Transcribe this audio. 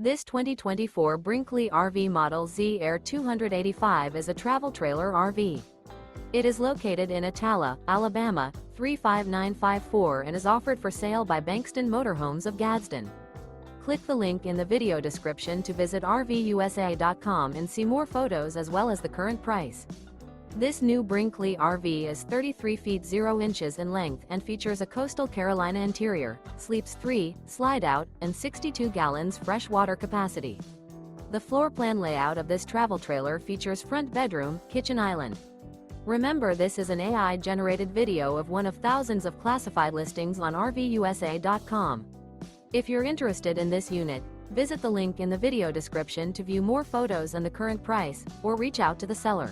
This 2024 Brinkley RV Model Z Air 285 is a travel trailer RV. It is located in Attalla, Alabama, 35954 and is offered for sale by Bankston Motorhomes of Gadsden. Click the link in the video description to visit RVUSA.com and see more photos as well as the current price. This new Brinkley RV is 33 feet 0 inches in length and features a coastal Carolina interior, sleeps 3, slide-out, and 62 gallons fresh water capacity. The floor plan layout of this travel trailer features front bedroom, kitchen island. Remember, this is an AI-generated video of one of thousands of classified listings on RVUSA.com. If you're interested in this unit, visit the link in the video description to view more photos and the current price, or reach out to the seller.